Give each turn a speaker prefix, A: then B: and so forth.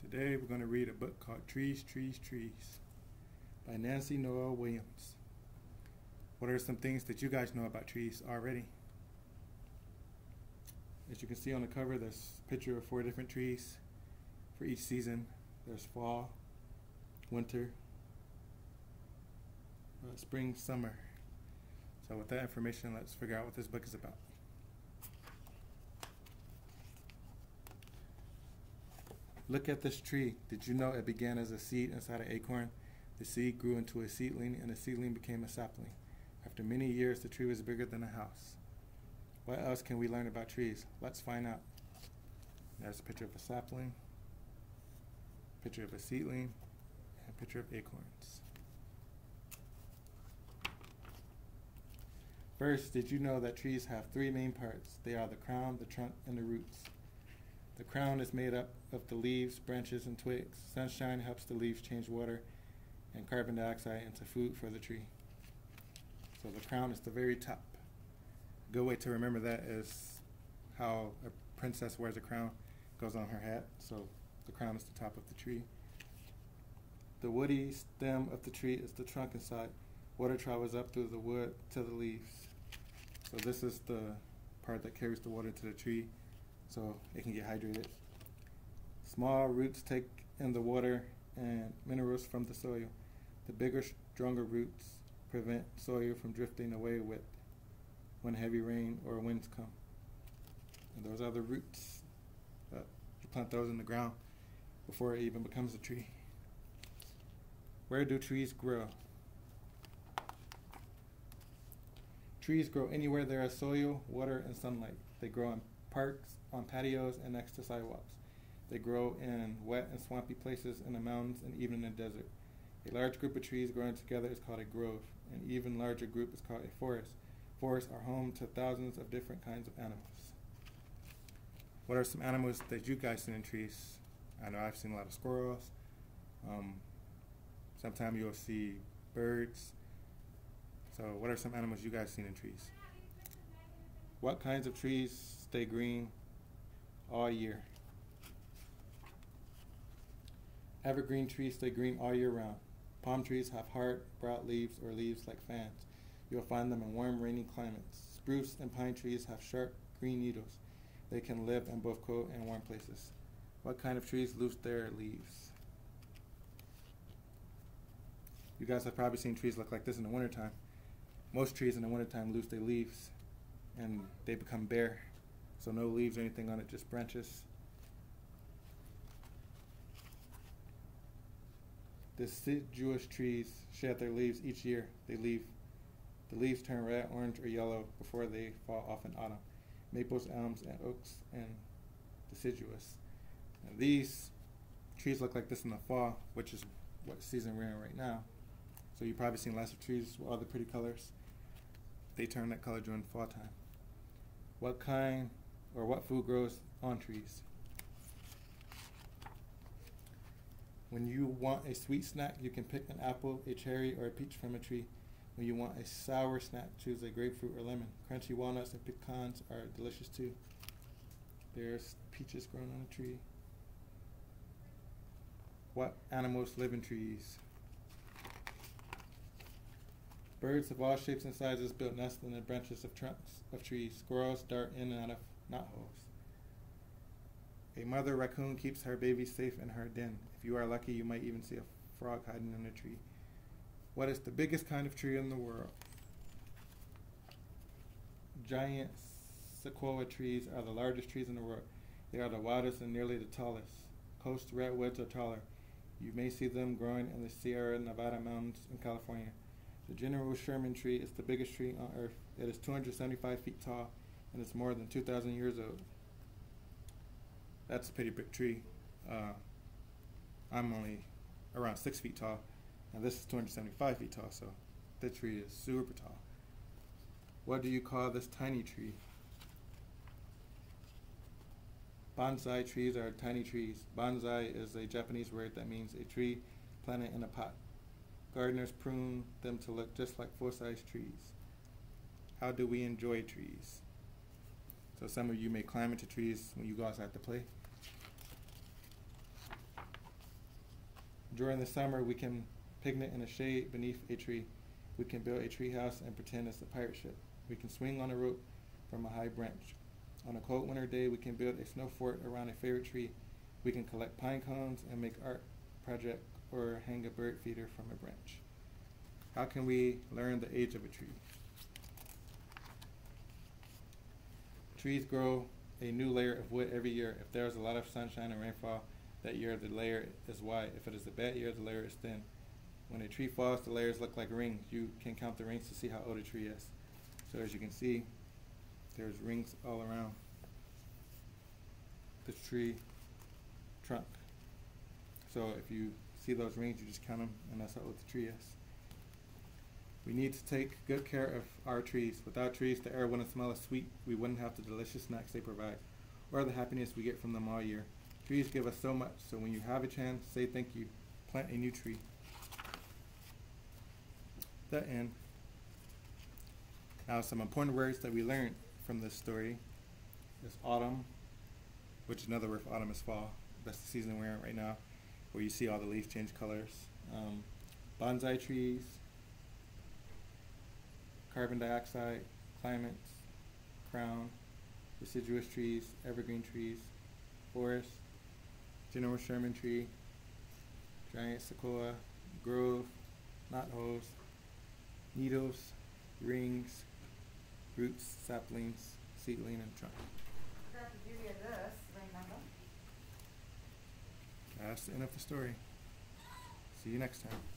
A: Today we're going to read a book called Trees, Trees, Trees by Nancy Noel Williams. What are some things that you guys know about trees already? As you can see on the cover, there's a picture of 4 different trees for each season. There's fall, winter, spring, summer. So with that information, let's figure out what this book is about. Look at this tree. Did you know it began as a seed inside an acorn? The seed grew into a seedling, and the seedling became a sapling. After many years, the tree was bigger than a house. What else can we learn about trees? Let's find out. There's a picture of a sapling, picture of a seedling, and a picture of acorns. First, did you know that trees have 3 main parts? They are the crown, the trunk, and the roots. The crown is made up of the leaves, branches, and twigs. Sunshine helps the leaves change water and carbon dioxide into food for the tree. So the crown is the very top. A good way to remember that is how a princess wears a crown, goes on her hat. So the crown is the top of the tree. The woody stem of the tree is the trunk inside. Water travels up through the wood to the leaves. So this is the part that carries the water to the tree so it can get hydrated. Small roots take in the water and minerals from the soil. The bigger, stronger roots prevent soil from drifting away when heavy rain or winds come. And those are the roots. You plant those in the ground before it even becomes a tree. Where do trees grow? Trees grow anywhere there is soil, water, and sunlight. They grow in parks, on patios, and next to sidewalks. They grow in wet and swampy places, in the mountains, and even in the desert. A large group of trees growing together is called a grove. An even larger group is called a forest. Forests are home to thousands of different kinds of animals. What are some animals that you guys see in trees? I know I've seen a lot of squirrels. Sometimes you'll see birds. So what are some animals you guys seen in trees? What kinds of trees stay green all year? Evergreen trees stay green all year round. Palm trees have hard, broad leaves or leaves like fans. You'll find them in warm, rainy climates. Spruce and pine trees have sharp green needles. They can live in both cold and warm places. What kind of trees lose their leaves? You guys have probably seen trees look like this in the wintertime. Most trees in the wintertime lose their leaves and they become bare. So no leaves or anything on it, just branches. Deciduous trees shed their leaves each year. The leaves turn red, orange, or yellow before they fall off in autumn. Maples, elms, and oaks, and deciduous. And these trees look like this in the fall, which is what season we're in right now. So you've probably seen lots of trees with all the pretty colors. They turn that color during fall time. What kind or what food grows on trees? When you want a sweet snack, you can pick an apple, a cherry, or a peach from a tree. When you want a sour snack, choose a grapefruit or lemon. Crunchy walnuts and pecans are delicious too. There's peaches growing on a tree. What animals live in trees? Birds of all shapes and sizes build nests in the branches of trunks of trees. Squirrels dart in and out of knotholes. A mother raccoon keeps her babies safe in her den. If you are lucky, you might even see a frog hiding in a tree. What is the biggest kind of tree in the world? Giant sequoia trees are the largest trees in the world. They are the wildest and nearly the tallest. Coast redwoods are taller. You may see them growing in the Sierra Nevada mountains in California. The General Sherman tree is the biggest tree on Earth. It is 275 feet tall and it's more than 2,000 years old. That's a pretty big tree. I'm only around 6 feet tall, and this is 275 feet tall, so that tree is super tall. What do you call this tiny tree? Bonsai trees are tiny trees. Bonsai is a Japanese word that means a tree planted in a pot. Gardeners prune them to look just like full-size trees. How do we enjoy trees? So some of you may climb into trees when you go outside to play. During the summer, we can picnic in the shade beneath a tree. We can build a tree house and pretend it's a pirate ship. We can swing on a rope from a high branch. On a cold winter day, we can build a snow fort around a favorite tree. We can collect pine cones and make art project or hang a bird feeder from a branch. How can we learn the age of a tree? Trees grow a new layer of wood every year. If there is a lot of sunshine and rainfall that year, the layer is wide. If it is a bad year, the layer is thin. When a tree falls, the layers look like rings. You can count the rings to see how old a tree is. So as you can see, there's rings all around the tree trunk. So if you see those rings, you just count them, and that's how old the tree is. We need to take good care of our trees. Without trees, the air wouldn't smell as sweet. We wouldn't have the delicious snacks they provide, or the happiness we get from them all year. Trees give us so much, so when you have a chance, say thank you. Plant a new tree. The end. Now, some important words that we learned from this story is autumn, which is another word for autumn is fall. That's the season we're in right now, where you see all the leaves change colors. Bonsai trees, carbon dioxide, climates, crown, deciduous trees, evergreen trees, forest, General Sherman tree, giant sequoia, grove, knotholes, needles, rings, roots, saplings, seedling, and trunk.
B: That's the beauty of this, remember?
A: That's the end of the story. See you next time.